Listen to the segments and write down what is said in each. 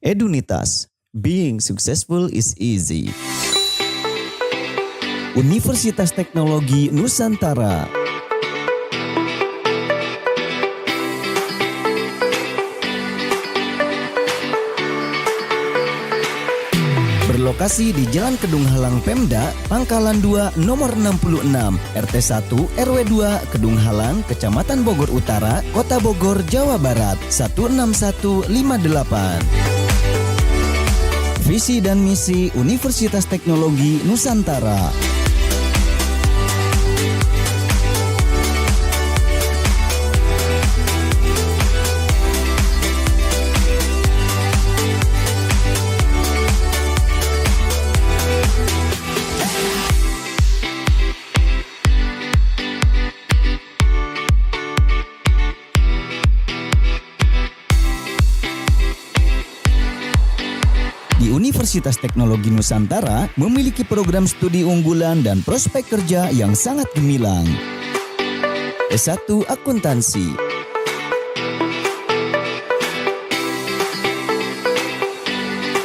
Edunitas, being successful is easy. Universitas Teknologi Nusantara. Berlokasi di Jalan Kedung Halang Pemda, Pangkalan 2 nomor 66, RT 1 RW 2 Kedung Halang, Kecamatan Bogor Utara, Kota Bogor, Jawa Barat 16158. Visi dan misi Universitas Teknologi Nusantara. Universitas Teknologi Nusantara memiliki program studi unggulan dan prospek kerja yang sangat gemilang. S1 Akuntansi,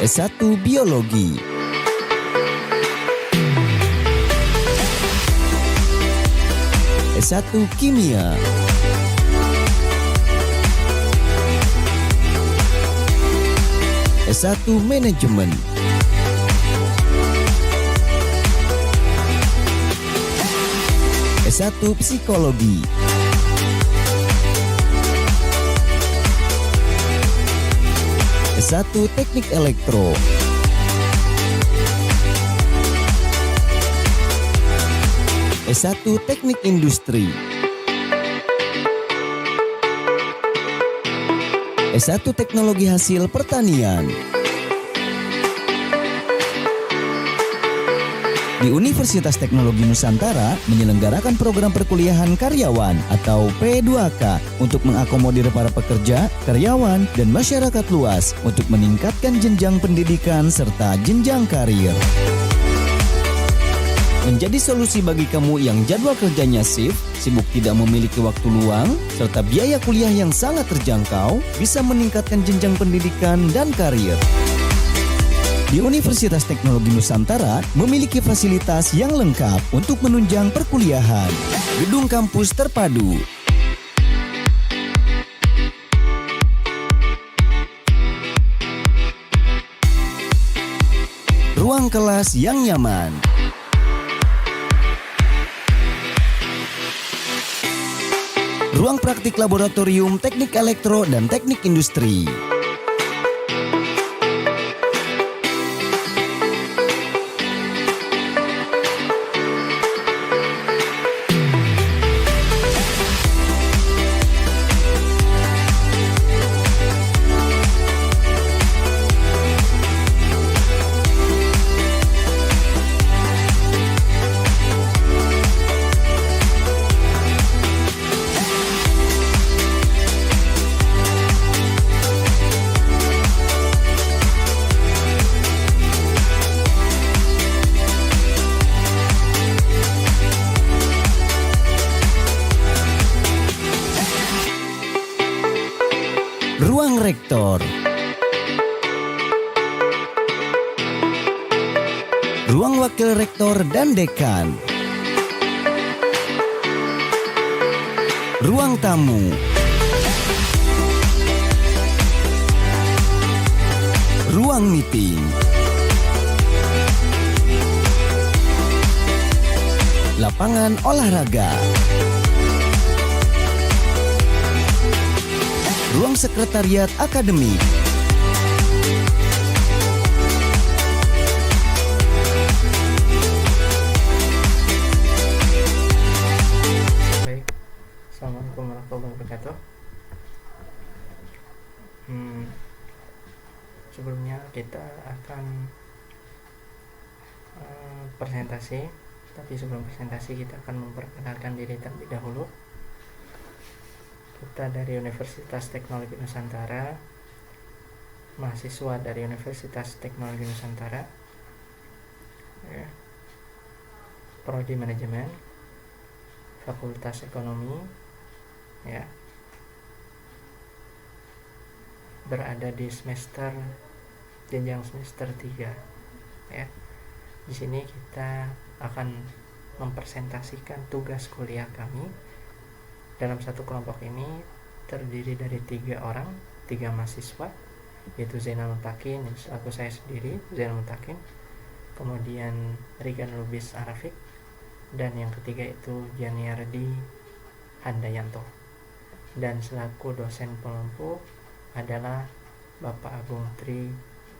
S1 Biologi, S1 Kimia, S1 Manajemen, S1 Psikologi, S1 Teknik Elektro, S1 Teknik Industri, S1 Teknologi Hasil Pertanian. Di Universitas Teknologi Nusantara menyelenggarakan program perkuliahan karyawan atau P2K untuk mengakomodir para pekerja, karyawan, dan masyarakat luas untuk meningkatkan jenjang pendidikan serta jenjang karir. Menjadi solusi bagi kamu yang jadwal kerjanya shift, sibuk tidak memiliki waktu luang, serta biaya kuliah yang sangat terjangkau, bisa meningkatkan jenjang pendidikan dan karir. Di Universitas Teknologi Nusantara memiliki fasilitas yang lengkap untuk menunjang perkuliahan. Gedung kampus terpadu, ruang kelas yang nyaman, ruang praktik laboratorium teknik elektro dan teknik industri, ruang rektor, ruang wakil rektor dan dekan, ruang tamu, ruang meeting, lapangan olahraga, ruang sekretariat akademik, Baik, Assalamualaikum warahmatullahi wabarakatuh. Sebelumnya kita akan presentasi, tapi sebelum presentasi kita akan memperkenalkan diri terlebih dahulu. Kita dari Universitas Teknologi Nusantara, mahasiswa dari Universitas Teknologi Nusantara, ya, Prodi Manajemen, Fakultas Ekonomi, ya, berada di semester jenjang semester 3 ya. Di sini kita akan mempresentasikan tugas kuliah kami. Dalam satu kelompok ini terdiri dari 3 orang, 3 mahasiswa, yaitu Zainal Mutakin, aku saya sendiri Zainal Mutakin, kemudian Rigan Lubis Arafik, dan yang ketiga itu Janiardi Handayanto. Dan selaku dosen pelempuh adalah Bapak Agung Tri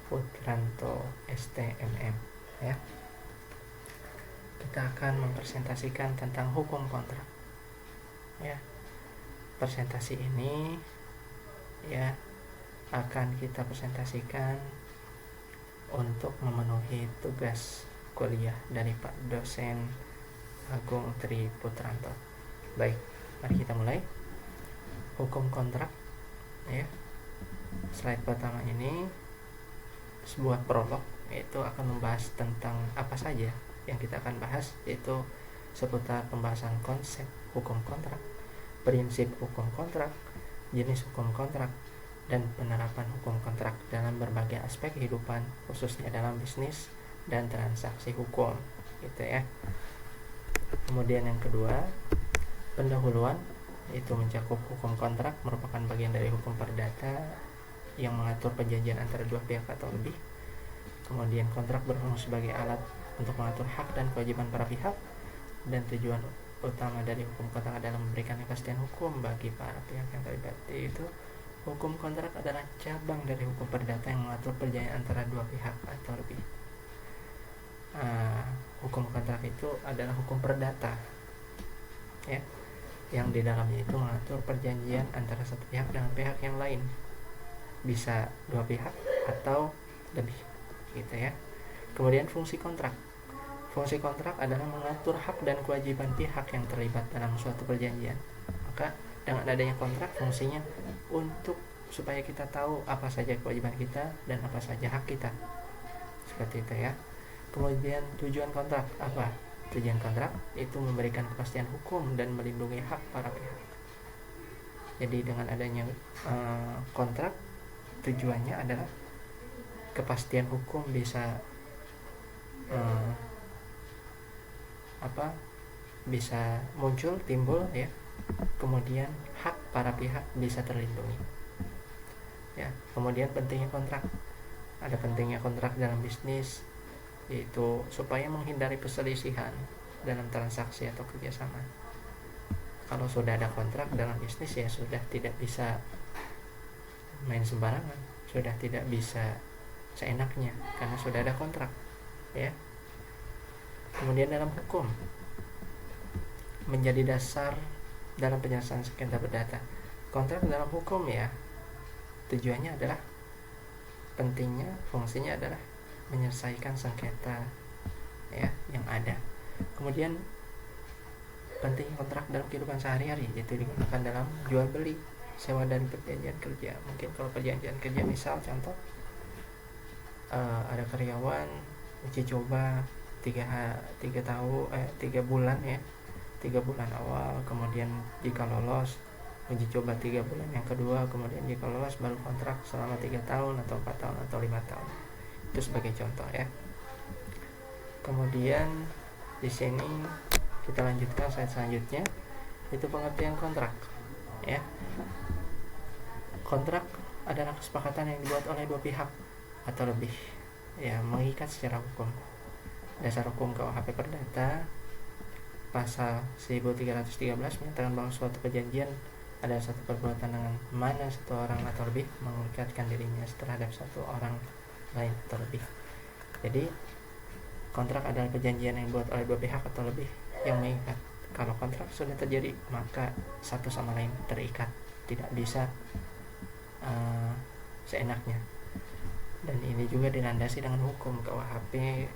Putranto STMM ya. Kita akan mempresentasikan tentang hukum kontrak ya. Presentasi ini ya akan kita presentasikan untuk memenuhi tugas kuliah dari Pak dosen Agung Tri Putranto. Baik, mari kita mulai. Hukum kontrak ya. Slide pertama ini sebuah prolog, yaitu akan membahas tentang apa saja yang kita akan bahas, yaitu seputar pembahasan konsep hukum kontrak, prinsip hukum kontrak, jenis hukum kontrak, dan penerapan hukum kontrak dalam berbagai aspek kehidupan, khususnya dalam bisnis dan transaksi hukum gitu ya. Kemudian yang kedua, pendahuluan, itu mencakup hukum kontrak merupakan bagian dari hukum perdata yang mengatur perjanjian antara dua pihak atau lebih. Kemudian kontrak berfungsi sebagai alat untuk mengatur hak dan kewajiban para pihak, dan tujuan utama dari hukum kontrak adalah memberikan kepastian hukum bagi para pihak yang terlibat. Itu hukum kontrak adalah cabang dari hukum perdata yang mengatur perjanjian antara dua pihak atau lebih. Hukum kontrak itu adalah hukum perdata ya, yang di dalamnya itu mengatur perjanjian antara satu pihak dengan pihak yang lain, bisa dua pihak atau lebih gitu ya. Kemudian fungsi kontrak adalah mengatur hak dan kewajiban pihak yang terlibat dalam suatu perjanjian. Maka dengan adanya kontrak, fungsinya untuk supaya kita tahu apa saja kewajiban kita dan apa saja hak kita, seperti itu ya. Kemudian tujuan kontrak apa? Tujuan kontrak itu memberikan kepastian hukum dan melindungi hak para pihak. Jadi dengan adanya kontrak, tujuannya adalah kepastian hukum bisa bisa muncul, timbul ya. Kemudian hak para pihak bisa terlindungi ya. Kemudian pentingnya kontrak, ada pentingnya kontrak dalam bisnis, yaitu supaya menghindari perselisihan dalam transaksi atau kerjasama. Kalau sudah ada kontrak dalam bisnis ya sudah tidak bisa main sembarangan, sudah tidak bisa seenaknya karena sudah ada kontrak ya. Kemudian dalam hukum menjadi dasar dalam penyelesaian sengketa perdata. Kontrak dalam hukum ya tujuannya adalah, pentingnya, fungsinya adalah menyelesaikan sengketa ya yang ada. Kemudian penting kontrak dalam kehidupan sehari-hari, yaitu digunakan dalam jual beli, sewa dan perjanjian kerja. Mungkin kalau perjanjian kerja misal contoh ada karyawan uji coba 3 bulan ya, 3 bulan awal, kemudian jika lolos uji coba 3 bulan yang kedua, kemudian jika lolos baru kontrak selama 3 tahun atau 4 tahun atau 5 tahun. Itu sebagai contoh ya. Kemudian di sini kita lanjutkan slide selanjutnya, itu pengertian kontrak ya. Kontrak adalah kesepakatan yang dibuat oleh dua pihak atau lebih ya, mengikat secara hukum. Dasar hukum KUHP Perdata pasal 1313 menyatakan bahwa suatu perjanjian adalah satu perbuatan dengan mana satu orang atau lebih mengikatkan dirinya terhadap satu orang lain atau lebih. Jadi kontrak adalah perjanjian yang dibuat oleh dua pihak atau lebih yang mengikat. Kalau kontrak sudah terjadi, maka satu sama lain terikat, tidak bisa seenaknya. Dan ini juga dilandasi dengan hukum KUHP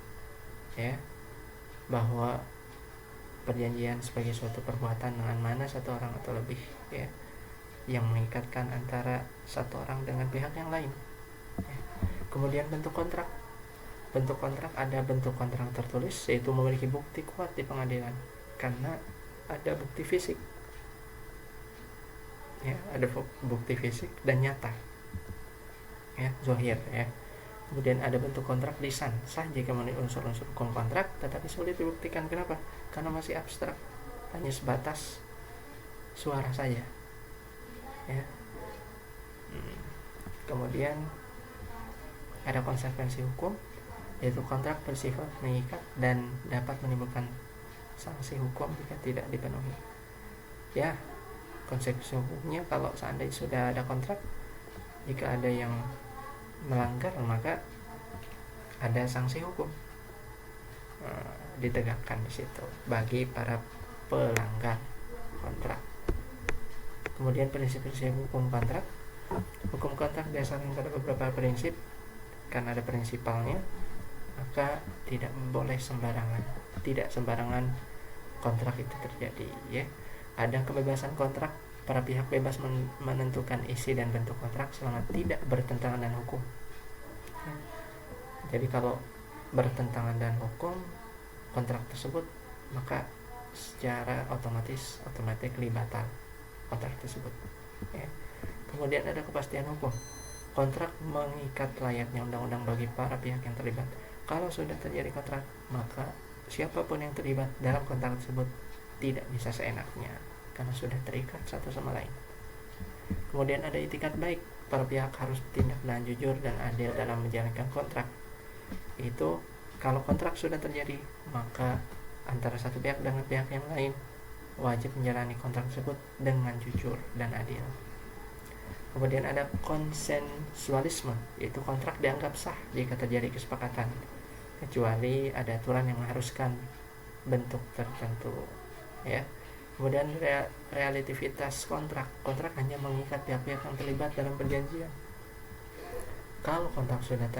ya, bahwa perjanjian sebagai suatu perbuatan dengan mana satu orang atau lebih ya, yang mengikatkan antara satu orang dengan pihak yang lain ya. Kemudian bentuk kontrak ada bentuk kontrak tertulis, yaitu memiliki bukti kuat di pengadilan karena ada bukti fisik ya, ada bukti fisik dan nyata ya, zahir ya. Kemudian ada bentuk kontrak lisan, sah jika memenuhi unsur-unsur hukum kontrak, tetapi sulit dibuktikan. Kenapa? Karena masih abstrak, hanya sebatas suara saja. Ya. Kemudian ada konsekuensi hukum, yaitu kontrak bersifat mengikat dan dapat menimbulkan sanksi hukum jika tidak dipenuhi. Ya, konsekuensi hukumnya kalau seandainya sudah ada kontrak, jika ada yang melanggar maka ada sanksi hukum ditegakkan di situ bagi para pelanggar kontrak. Kemudian prinsip-prinsip hukum kontrak. Hukum kontrak berdasarkan pada beberapa prinsip. Karena ada prinsipalnya, maka tidak boleh sembarangan. Tidak sembarangan kontrak itu terjadi, ya. Ada kebebasan kontrak, para pihak bebas menentukan isi dan bentuk kontrak selama tidak bertentangan dengan hukum. Jadi kalau bertentangan dengan hukum kontrak tersebut, maka secara otomatis batal kontrak tersebut, ya. Kemudian ada kepastian hukum. Kontrak mengikat layaknya undang-undang bagi para pihak yang terlibat. Kalau sudah terjadi kontrak, maka siapapun yang terlibat dalam kontrak tersebut tidak bisa seenaknya karena sudah terikat satu sama lain. Kemudian ada itikat baik. Para pihak harus bertindak dengan jujur dan adil dalam menjalankan kontrak. Itu kalau kontrak sudah terjadi, maka antara satu pihak dengan pihak yang lain wajib menjalani kontrak tersebut dengan jujur dan adil. Kemudian ada konsensualisme, yaitu kontrak dianggap sah jika terjadi kesepakatan, kecuali ada aturan yang mengharuskan bentuk tertentu, ya. Kemudian relativitas kontrak. Kontrak hanya mengikat pihak-pihak yang terlibat dalam perjanjian. Kalau kontrak sudah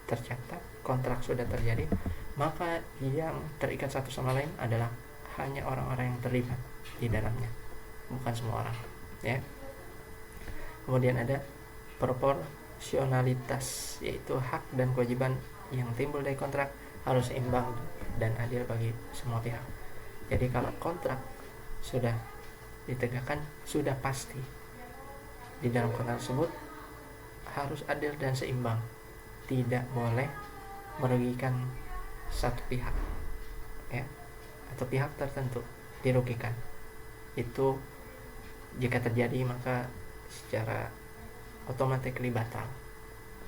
tercatat, kontrak sudah terjadi, maka yang terikat satu sama lain adalah hanya orang-orang yang terlibat di dalamnya, bukan semua orang, ya. Kemudian ada proporsionalitas, yaitu hak dan kewajiban yang timbul dari kontrak harus seimbang dan adil bagi semua pihak. Jadi kalau kontrak sudah ditegakkan, sudah pasti di dalam kontrak tersebut harus adil dan seimbang, tidak boleh merugikan satu pihak, ya, atau pihak tertentu dirugikan. Itu jika terjadi maka secara otomatis batal,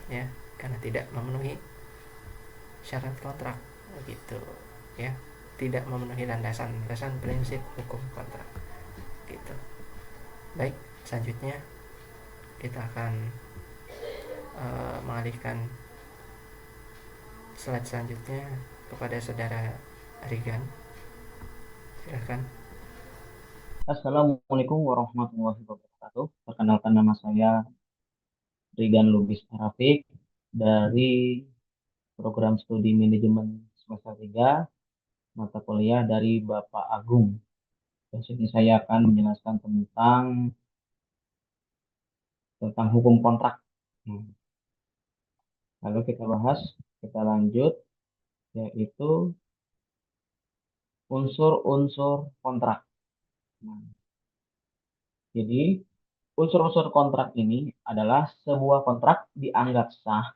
ya, karena tidak memenuhi syarat kontrak, begitu, ya, tidak memenuhi landasan prinsip hukum kontrak, gitu. Baik, selanjutnya kita akan mengalihkan slide selanjutnya kepada saudara Rigan. Silakan. Assalamualaikum warahmatullahi wabarakatuh. Perkenalkan, nama saya Rigan Lubis Arafik dari program studi manajemen semester 3, mata kuliah dari Bapak Agung. Di sini saya akan menjelaskan tentang hukum kontrak. Lalu kita lanjut, yaitu unsur-unsur kontrak. Jadi unsur-unsur kontrak ini adalah sebuah kontrak dianggap sah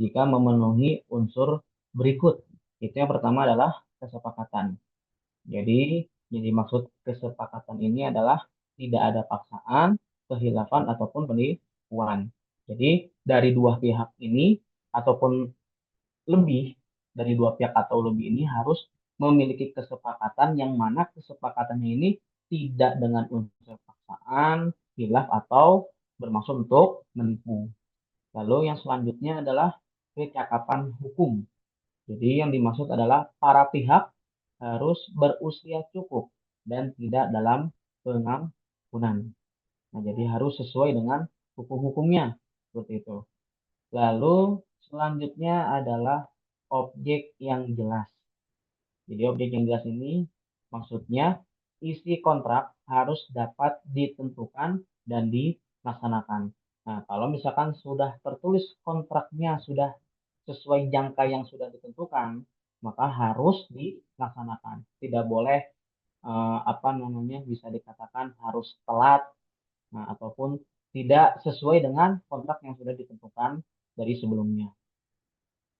jika memenuhi unsur berikut. Itu yang pertama adalah kesepakatan. Jadi maksud kesepakatan ini adalah tidak ada paksaan, kehilafan ataupun penipuan. Jadi dari dua pihak ini ataupun lebih dari dua pihak atau lebih ini harus memiliki kesepakatan yang mana kesepakatannya ini tidak dengan unsur paksaan, khilaf atau bermaksud untuk menipu. Lalu yang selanjutnya adalah kecakapan hukum. Jadi yang dimaksud adalah para pihak harus berusia cukup dan tidak dalam pengampunan. Nah, jadi harus sesuai dengan hukum-hukumnya, seperti itu. Lalu selanjutnya adalah objek yang jelas. Jadi objek yang jelas ini maksudnya isi kontrak harus dapat ditentukan dan dilaksanakan. Nah, kalau misalkan sudah tertulis kontraknya sudah sesuai jangka yang sudah ditentukan, maka harus dilaksanakan. Tidak boleh bisa dikatakan harus telat, nah, ataupun tidak sesuai dengan kontrak yang sudah ditentukan dari sebelumnya.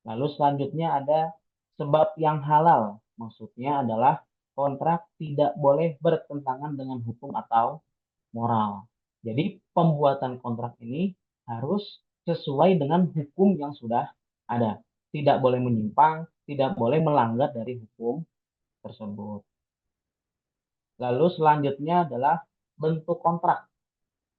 Lalu selanjutnya ada sebab yang halal. Maksudnya adalah kontrak tidak boleh bertentangan dengan hukum atau moral. Jadi pembuatan kontrak ini harus sesuai dengan hukum yang sudah ada. Tidak boleh menyimpang, tidak boleh melanggar dari hukum tersebut. Lalu selanjutnya adalah bentuk kontrak.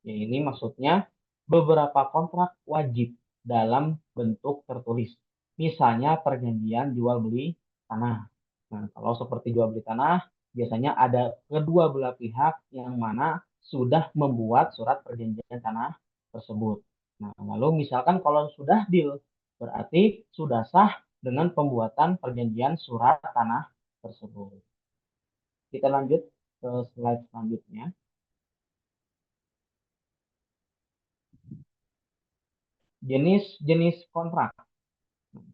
Ya, ini maksudnya beberapa kontrak wajib dalam bentuk tertulis. Misalnya perjanjian jual beli tanah. Nah, kalau seperti jual beli tanah, biasanya ada kedua belah pihak yang mana sudah membuat surat perjanjian tanah tersebut. Nah, lalu misalkan kalau sudah deal, berarti sudah sah dengan pembuatan perjanjian surat tanah tersebut. Kita lanjut ke slide selanjutnya. Jenis-jenis kontrak.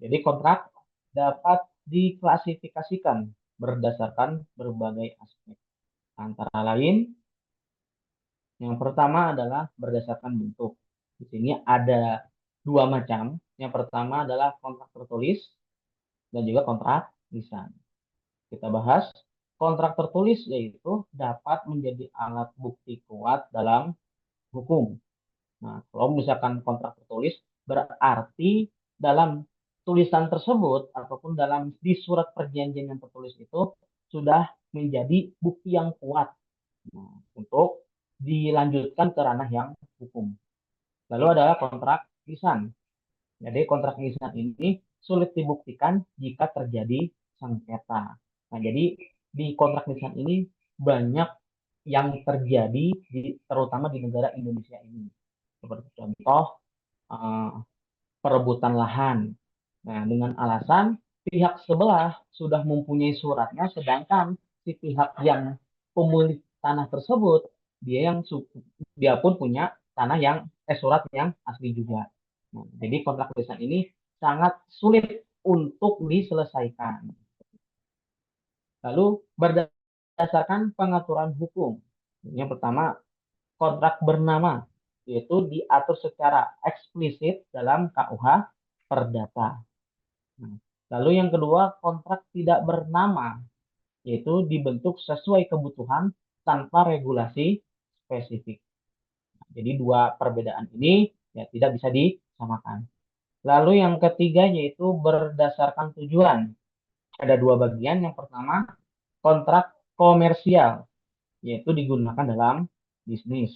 Jadi kontrak dapat diklasifikasikan berdasarkan berbagai aspek. Antara lain, yang pertama adalah berdasarkan bentuk. Di sini ada dua macam. Yang pertama adalah kontrak tertulis dan juga kontrak lisan. Kita bahas kontrak tertulis, yaitu dapat menjadi alat bukti kuat dalam hukum. Nah, kalau misalkan kontrak tertulis, berarti dalam tulisan tersebut ataupun dalam di surat perjanjian yang tertulis itu sudah menjadi bukti yang kuat, nah, untuk dilanjutkan ke ranah yang hukum. Lalu adalah kontrak lisan. Jadi kontrak lisan ini sulit dibuktikan jika terjadi sengketa. Nah, jadi di kontrak lisan ini banyak yang terjadi terutama di negara Indonesia ini. Seperti contoh eh, perebutan lahan. Nah, dengan alasan pihak sebelah sudah mempunyai suratnya, sedangkan si pihak yang pemilik tanah tersebut dia pun punya tanah yang surat yang asli juga. Nah, jadi kontrak lisan ini sangat sulit untuk diselesaikan. Lalu berdasarkan pengaturan hukum. Yang pertama, kontrak bernama, yaitu diatur secara eksplisit dalam KUH Perdata. Nah, lalu yang kedua, kontrak tidak bernama, yaitu dibentuk sesuai kebutuhan tanpa regulasi spesifik. Nah, jadi dua perbedaan ini ya tidak bisa disamakan. Lalu yang ketiga yaitu berdasarkan tujuan. Ada dua bagian. Yang pertama, kontrak komersial, yaitu digunakan dalam bisnis.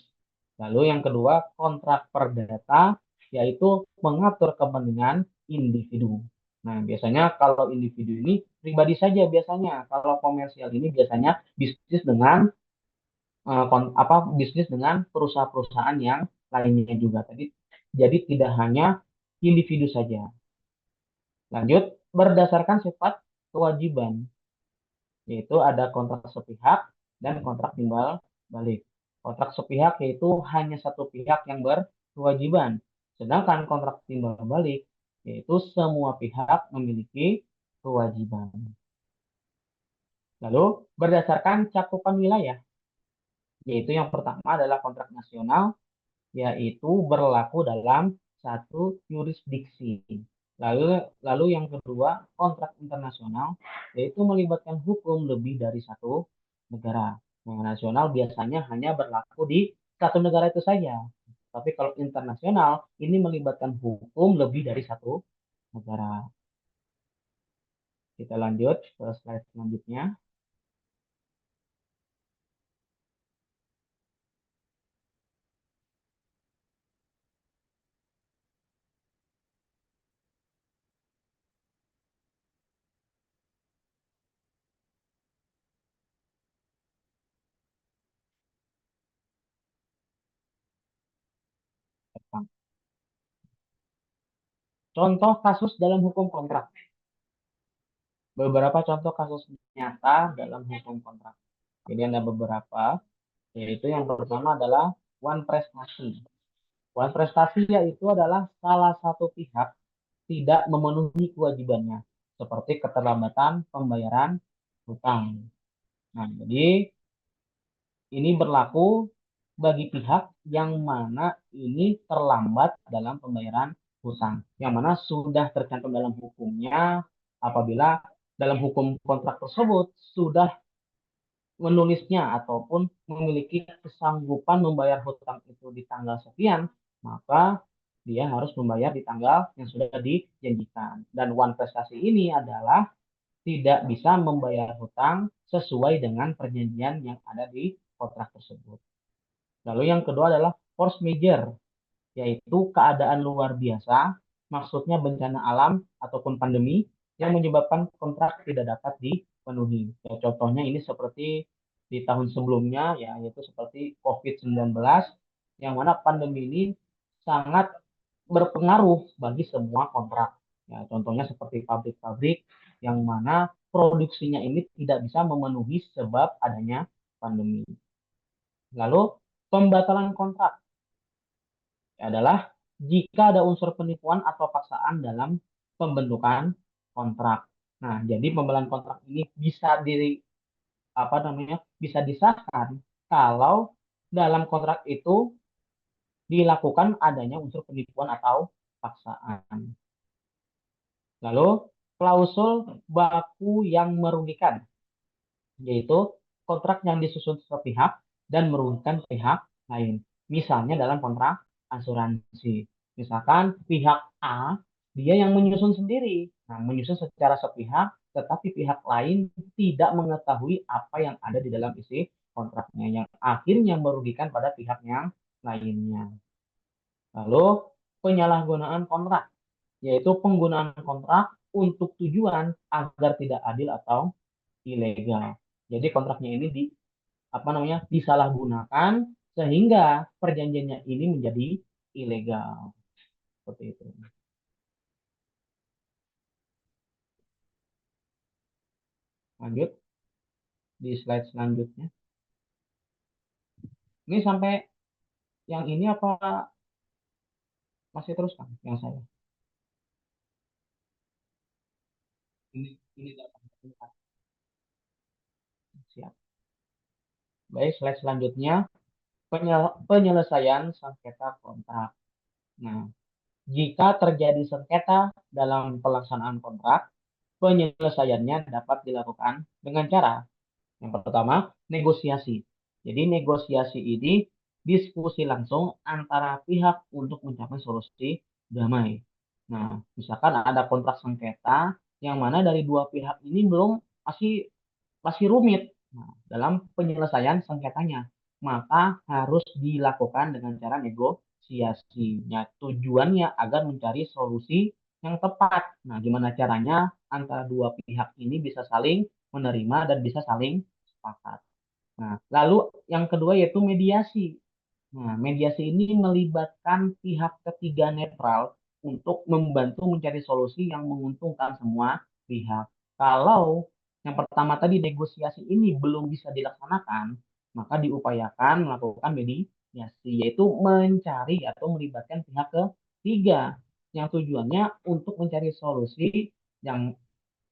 Lalu yang kedua, kontrak perdata, yaitu mengatur kepentingan individu. Nah, biasanya kalau individu ini pribadi saja biasanya. Kalau komersial ini biasanya bisnis dengan bisnis dengan perusahaan-perusahaan yang lainnya juga. Jadi tidak hanya individu saja. Lanjut, berdasarkan sifat kewajiban, yaitu ada kontrak sepihak dan kontrak timbal balik. Kontrak sepihak yaitu hanya satu pihak yang berkewajiban, sedangkan kontrak timbal balik yaitu semua pihak memiliki kewajiban. Lalu berdasarkan cakupan wilayah, yaitu yang pertama adalah kontrak nasional, yaitu berlaku dalam satu yurisdiksi. Lalu yang kedua, kontrak internasional, yaitu melibatkan hukum lebih dari satu negara. Yang nasional biasanya hanya berlaku di satu negara itu saja. Tapi kalau internasional, ini melibatkan hukum lebih dari satu negara. Kita lanjut ke slide selanjutnya. Contoh kasus dalam hukum kontrak. Beberapa contoh kasus nyata dalam hukum kontrak. Jadi ada beberapa, yaitu yang pertama adalah one prestasi. One prestasi yaitu adalah salah satu pihak tidak memenuhi kewajibannya, seperti keterlambatan pembayaran hutang. Nah, jadi ini berlaku bagi pihak yang mana ini terlambat dalam pembayaran hutang, yang mana sudah tercantum dalam hukumnya apabila dalam hukum kontrak tersebut sudah menulisnya ataupun memiliki kesanggupan membayar hutang itu di tanggal sekian, maka dia harus membayar di tanggal yang sudah dijanjikan. Dan one prestasi ini adalah tidak bisa membayar hutang sesuai dengan perjanjian yang ada di kontrak tersebut. Lalu yang kedua adalah force majeure, yaitu keadaan luar biasa, maksudnya bencana alam ataupun pandemi yang menyebabkan kontrak tidak dapat dipenuhi. Ya, contohnya ini seperti di tahun sebelumnya, ya, yaitu seperti COVID-19, yang mana pandemi ini sangat berpengaruh bagi semua kontrak. Ya, contohnya seperti pabrik-pabrik yang mana produksinya ini tidak bisa memenuhi sebab adanya pandemi. Lalu pembatalan kontrak adalah jika ada unsur penipuan atau paksaan dalam pembentukan kontrak. Nah, jadi pembatalan kontrak ini bisa bisa disahkan kalau dalam kontrak itu dilakukan adanya unsur penipuan atau paksaan. Lalu klausul baku yang merugikan, yaitu kontrak yang disusun sepihak dan merugikan pihak lain. Misalnya dalam kontrak asuransi. Misalkan pihak A, dia yang menyusun sendiri. Nah, menyusun secara sepihak, tetapi pihak lain tidak mengetahui apa yang ada di dalam isi kontraknya, yang akhirnya merugikan pada pihak yang lainnya. Lalu, penyalahgunaan kontrak, yaitu penggunaan kontrak untuk tujuan agar tidak adil atau ilegal. Jadi kontraknya ini disalahgunakan sehingga perjanjiannya ini menjadi ilegal. Seperti itu. Lanjut di slide selanjutnya. Ini sampai yang ini apa masih terus kan yang saya? Ini dapat. Siap. Baik, slide selanjutnya penyelesaian sengketa kontrak. Nah, jika terjadi sengketa dalam pelaksanaan kontrak, penyelesaiannya dapat dilakukan dengan cara yang pertama, negosiasi. Jadi negosiasi ini diskusi langsung antara pihak untuk mencapai solusi damai. Nah, misalkan ada kontrak sengketa yang mana dari dua pihak ini belum masih masih rumit. Nah, dalam penyelesaian sengketanya, maka harus dilakukan dengan cara negosiasinya. Tujuannya agar mencari solusi yang tepat. Nah, gimana caranya antara dua pihak ini bisa saling menerima dan bisa saling sepakat. Nah, lalu yang kedua yaitu mediasi. Nah, mediasi ini melibatkan pihak ketiga netral untuk membantu mencari solusi yang menguntungkan semua pihak. Kalau yang pertama tadi negosiasi ini belum bisa dilaksanakan, maka diupayakan melakukan mediasi, yaitu mencari atau melibatkan pihak ketiga yang tujuannya untuk mencari solusi yang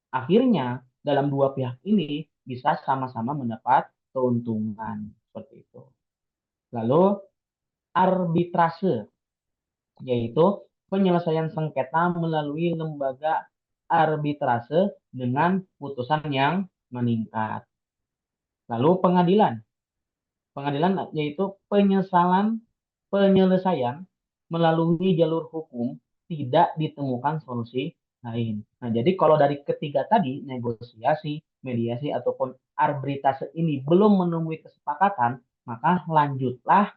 akhirnya dalam dua pihak ini bisa sama-sama mendapat keuntungan seperti itu. Lalu arbitrase, yaitu penyelesaian sengketa melalui lembaga arbitrase dengan putusan yang meningkat. Lalu pengadilan. Pengadilan yaitu penyelesaian melalui jalur hukum tidak ditemukan solusi lain. Nah, jadi kalau dari ketiga tadi, negosiasi, mediasi, ataupun arbitrase ini belum menemui kesepakatan, maka lanjutlah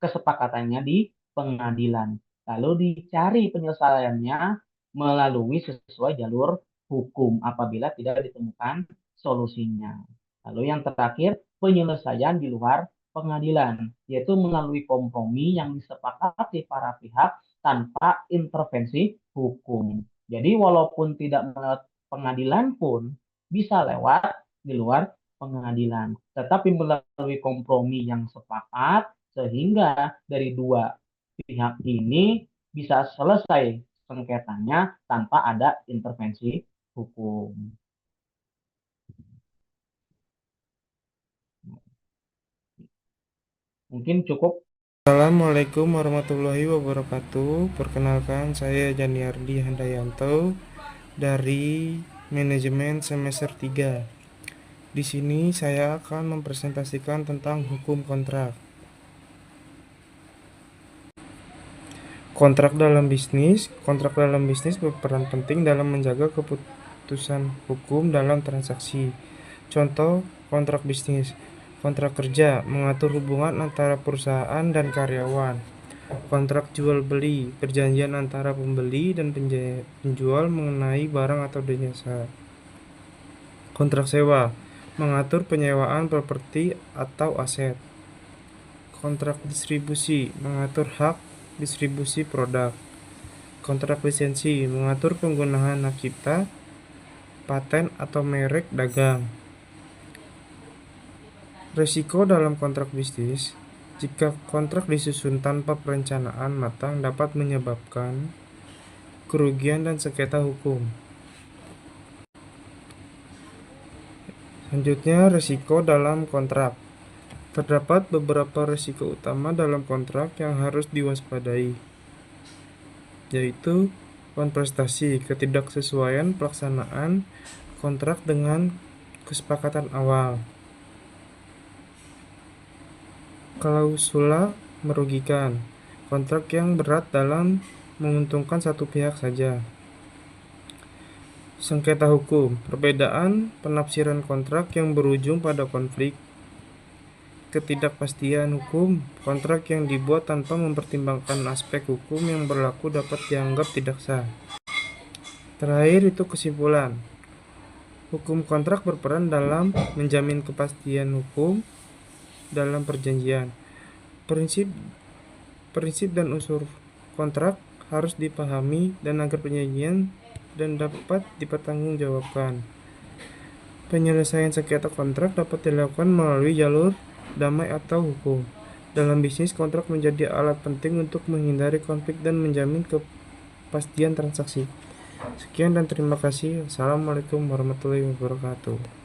kesepakatannya di pengadilan. Lalu dicari penyelesaiannya melalui sesuai jalur hukum apabila tidak ditemukan solusinya. Lalu yang terakhir, penyelesaian di luar pengadilan, yaitu melalui kompromi yang disepakati para pihak tanpa intervensi hukum. Jadi walaupun tidak melalui pengadilan pun bisa lewat di luar pengadilan, tetapi melalui kompromi yang sepakat sehingga dari dua pihak ini bisa selesai sengketanya tanpa ada intervensi hukum. Mungkin cukup. Assalamualaikum warahmatullahi wabarakatuh. Perkenalkan, saya Janiardi Handayanto dari Manajemen Semester 3. Di sini saya akan mempresentasikan tentang hukum kontrak. Kontrak dalam bisnis berperan penting dalam menjaga keputusan hukum dalam transaksi. Contoh kontrak bisnis. Kontrak kerja mengatur hubungan antara perusahaan dan karyawan. Kontrak jual beli, perjanjian antara pembeli dan penjual mengenai barang atau jasa. Kontrak sewa mengatur penyewaan properti atau aset. Kontrak distribusi mengatur hak distribusi produk. Kontrak lisensi mengatur penggunaan hak cipta, paten atau merek dagang. Risiko dalam kontrak bisnis. Jika kontrak disusun tanpa perencanaan matang dapat menyebabkan kerugian dan sengketa hukum. Selanjutnya, risiko dalam kontrak. Terdapat beberapa risiko utama dalam kontrak yang harus diwaspadai, yaitu kontrastasi, ketidaksesuaian pelaksanaan kontrak dengan kesepakatan awal. Klausula merugikan, kontrak yang berat dalam menguntungkan satu pihak saja. Sengketa hukum, perbedaan penafsiran kontrak yang berujung pada konflik. Ketidakpastian hukum, kontrak yang dibuat tanpa mempertimbangkan aspek hukum yang berlaku dapat dianggap tidak sah. Terakhir itu kesimpulan. Hukum kontrak berperan dalam menjamin kepastian hukum dalam perjanjian. Prinsip dan unsur kontrak harus dipahami dan agar perjanjian dan dapat dipertanggungjawabkan. Penyelesaian sengketa kontrak dapat dilakukan melalui jalur damai atau hukum. Dalam bisnis, kontrak menjadi alat penting untuk menghindari konflik dan menjamin kepastian transaksi. Sekian dan terima kasih. Assalamualaikum warahmatullahi wabarakatuh.